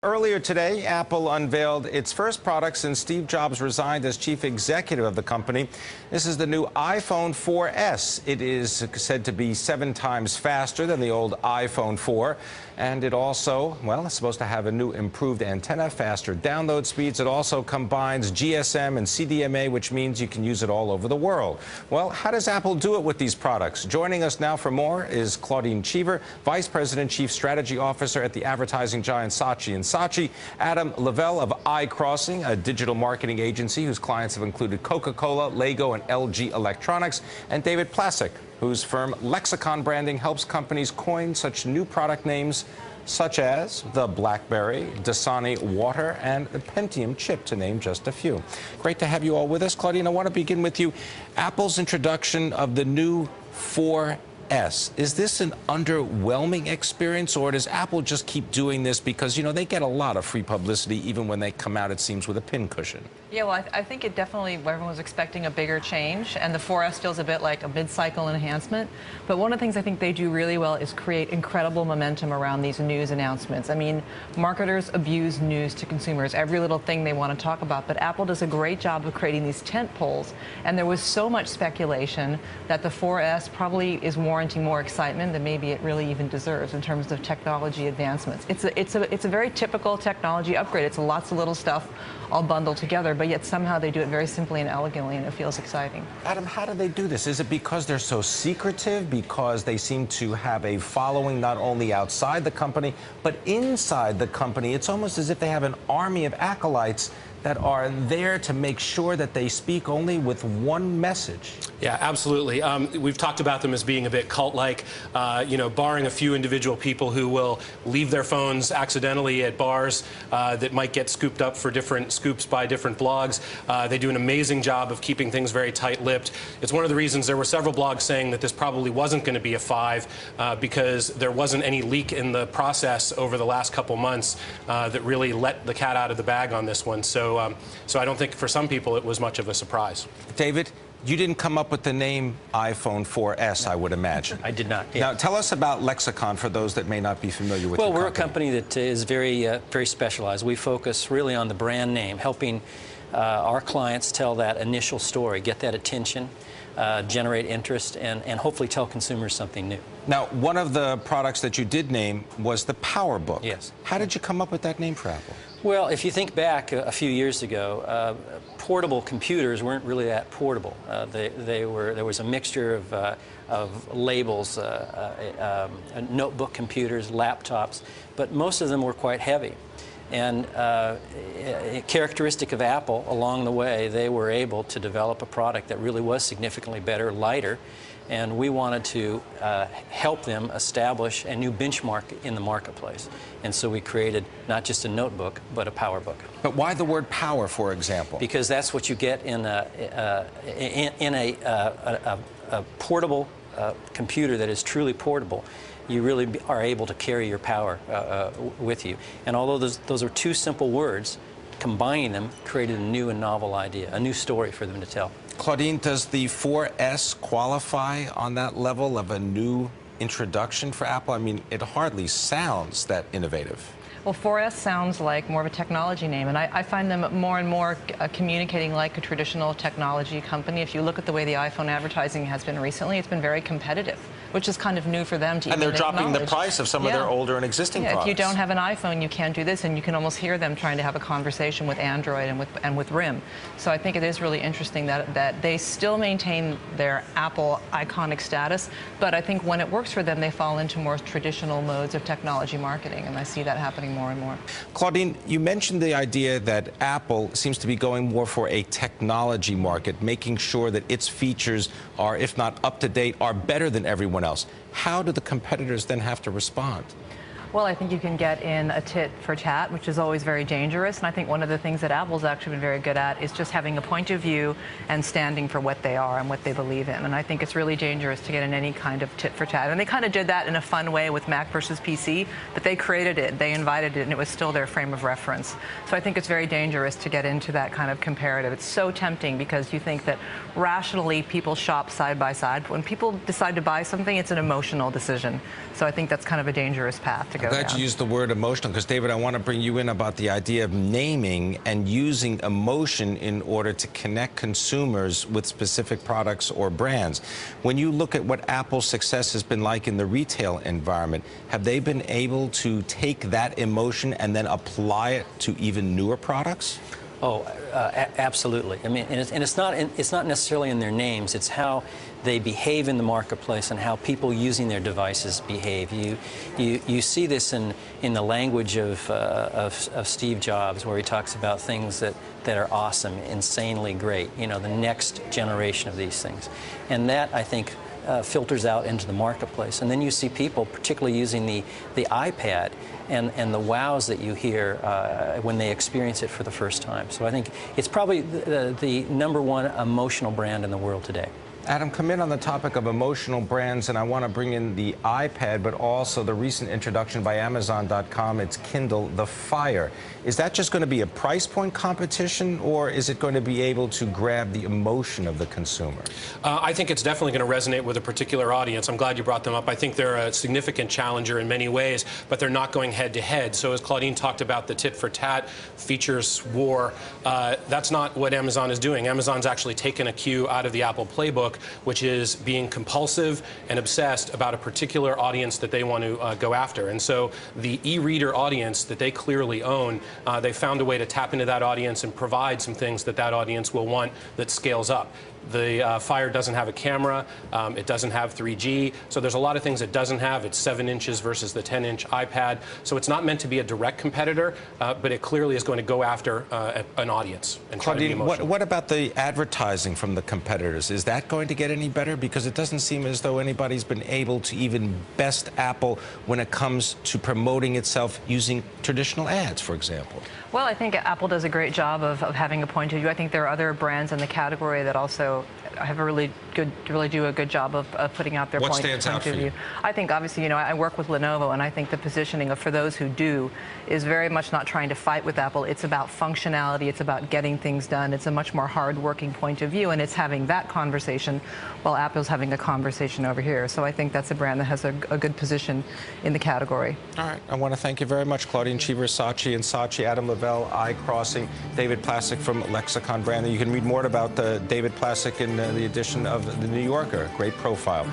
Earlier today, Apple unveiled its first product since Steve Jobs resigned as chief executive of the company. This is the new iPhone 4S. It is said to be 7 times faster than the old iPhone 4. And it also, well, it's supposed to have a new improved antenna, faster download speeds. It also combines GSM and CDMA, which means you can use it all over the world. Well, how does Apple do it with these products? Joining us now for more is Claudine Cheever, Vice President, Chief Strategy Officer at the advertising giant Saatchi. And Saatchi, Adam Lavelle of iCrossing, a digital marketing agency whose clients have included Coca-Cola, Lego, and LG Electronics, and David Placek, whose firm Lexicon Branding helps companies coin such new product names such as the BlackBerry, Dasani Water, and the Pentium chip, to name just a few. Great to have you all with us. Claudine, I want to begin with you. Apple's introduction of the new 4S. Is this an underwhelming experience, or does Apple just keep doing this because, you know, they get a lot of free publicity even when they come out, it seems, with a pincushion? Yeah, well, I think it definitely, everyone was expecting a bigger change, and the 4S feels a bit like a mid-cycle enhancement. But one of the things I think they do really well is create incredible momentum around these news announcements. I mean, marketers abuse news to consumers, every little thing they want to talk about, but Apple does a great job of creating these tent poles, and there was so much speculation that the 4S probably is warranting more excitement than maybe it really even deserves in terms of technology advancements. It's a very typical technology upgrade. It's lots of little stuff all bundled together, but yet somehow they do it very simply and elegantly, and it feels exciting. Adam, how do they do this? Is it because they're so secretive, because they seem to have a following not only outside the company, but inside the company? It's almost as if they have an army of acolytes that are there to make sure that they speak only with one message. Yeah, absolutely. We've talked about them as being a bit cult-like, you know, barring a few individual people who will leave their phones accidentally at bars that might get scooped up for different scoops by different blogs. They do an amazing job of keeping things very tight-lipped. It's one of the reasons there were several blogs saying that this probably wasn't going to be a 5 because there wasn't any leak in the process over the last couple months that really let the cat out of the bag on this one. So I don't think for some people it was much of a surprise. David, you didn't come up with the name iPhone 4S, I would imagine. I did not. Yeah. Now, tell us about Lexicon for those that may not be familiar with Well, your we're a company that is very specialized. We focus really on the brand name, helping our clients tell that initial story, get that attention, generate interest, and hopefully tell consumers something new. Now, one of the products that you did name was the PowerBook. Yes. How did you come up with that name for Apple? Well, if you think back a few years ago, portable computers weren't really that portable. There was a mixture of labels, notebook computers, laptops, but most of them were quite heavy. And characteristic of Apple, along the way, they were able to develop a product that really was significantly better, lighter, and we wanted to help them establish a new benchmark in the marketplace. And so we created not just a notebook, but a PowerBook. But why the word power, for example? Because that's what you get in a portable computer that is truly portable. You really are able to carry your power with you. And although those are two simple words, combining them created a new and novel idea, a new story for them to tell. Claudine, does the 4S qualify on that level of a new introduction for Apple? I mean, it hardly sounds that innovative. Well, 4S sounds like more of a technology name, and I find them more and more communicating like a traditional technology company. If you look at the way the iPhone advertising has been recently, it's been very competitive, which is kind of new for them to And even they're dropping the price of some of their older and existing products. If you don't have an iPhone, you can't do this, and you can almost hear them trying to have a conversation with Android and with RIM. So I think it is really interesting that they still maintain their Apple iconic status, but I think when it works for them, they fall into more traditional modes of technology marketing, and I see that happening more and more. Claudine, you mentioned the idea that Apple seems to be going more for a technology market, making sure that its features are, if not up to date, are better than everyone else. How do the competitors then have to respond? Well, I think you can get in a tit for tat, which is always very dangerous. And I think one of the things that Apple's actually been very good at is just having a point of view and standing for what they are and what they believe in. And I think it's really dangerous to get in any kind of tit for tat. And they kind of did that in a fun way with Mac versus PC, but they created it, they invited it, and it was still their frame of reference. So I think it's very dangerous to get into that kind of comparative. It's so tempting because you think that rationally people shop side by side. But when people decide to buy something, it's an emotional decision. So I think that's kind of a dangerous path to go I'm glad down. you used the word emotional, because, David, I want to bring you in about the idea of naming and using emotion in order to connect consumers with specific products or brands. When you look at what Apple's success has been like in the retail environment, have they been able to take that emotion and then apply it to even newer products? Oh, absolutely. I mean, and it's not necessarily in their names. It's how they behave in the marketplace and how people using their devices behave. You see this in the language of Steve Jobs, where he talks about things that are awesome, insanely great. You know, the next generation of these things, and that, I think, filters out into the marketplace. And then you see people, particularly using the iPad, and the wows that you hear when they experience it for the first time. So I think it's probably the #1 emotional brand in the world today. Adam, come in on the topic of emotional brands, and I want to bring in the iPad, but also the recent introduction by Amazon.com, its Kindle, the Fire. Is that just going to be a price point competition, or is it going to be able to grab the emotion of the consumer? I think it's definitely going to resonate with a particular audience. I'm glad you brought them up. I think they're a significant challenger in many ways, but they're not going head-to-head. So as Claudine talked about the tit-for-tat features war, that's not what Amazon is doing. Amazon's actually taken a cue out of the Apple playbook, which is being compulsive and obsessed about a particular audience that they want to go after. And so the e-reader audience that they clearly own, they found a way to tap into that audience and provide some things that that audience will want that scales up. The Fire doesn't have a camera. It doesn't have 3G. So there's a lot of things it doesn't have. It's 7 inches versus the 10-inch iPad. So it's not meant to be a direct competitor, but it clearly is going to go after an audience and try to be emotional. What about the advertising from the competitors? Is that going to get any better? Because it doesn't seem as though anybody's been able to even best Apple when it comes to promoting itself using traditional ads, for example. Well, I think Apple does a great job of having a point of view. I think there are other brands in the category that also have really do a good job of putting out their point of view. I think, obviously, you know, I work with Lenovo, and I think the positioning for those who do is very much not trying to fight with Apple. It's about functionality. It's about getting things done. It's a much more hard-working point of view, and it's having that conversation while Apple's having a conversation over here. So I think that's a brand that has a good position in the category. All right. I want to thank you very much, Claudine Cheever, Saatchi and Saatchi, Adam Lavelle, iCrossing, David Placek from Lexicon Branding. You can read more about David Placek in the edition of The New Yorker. Great profile.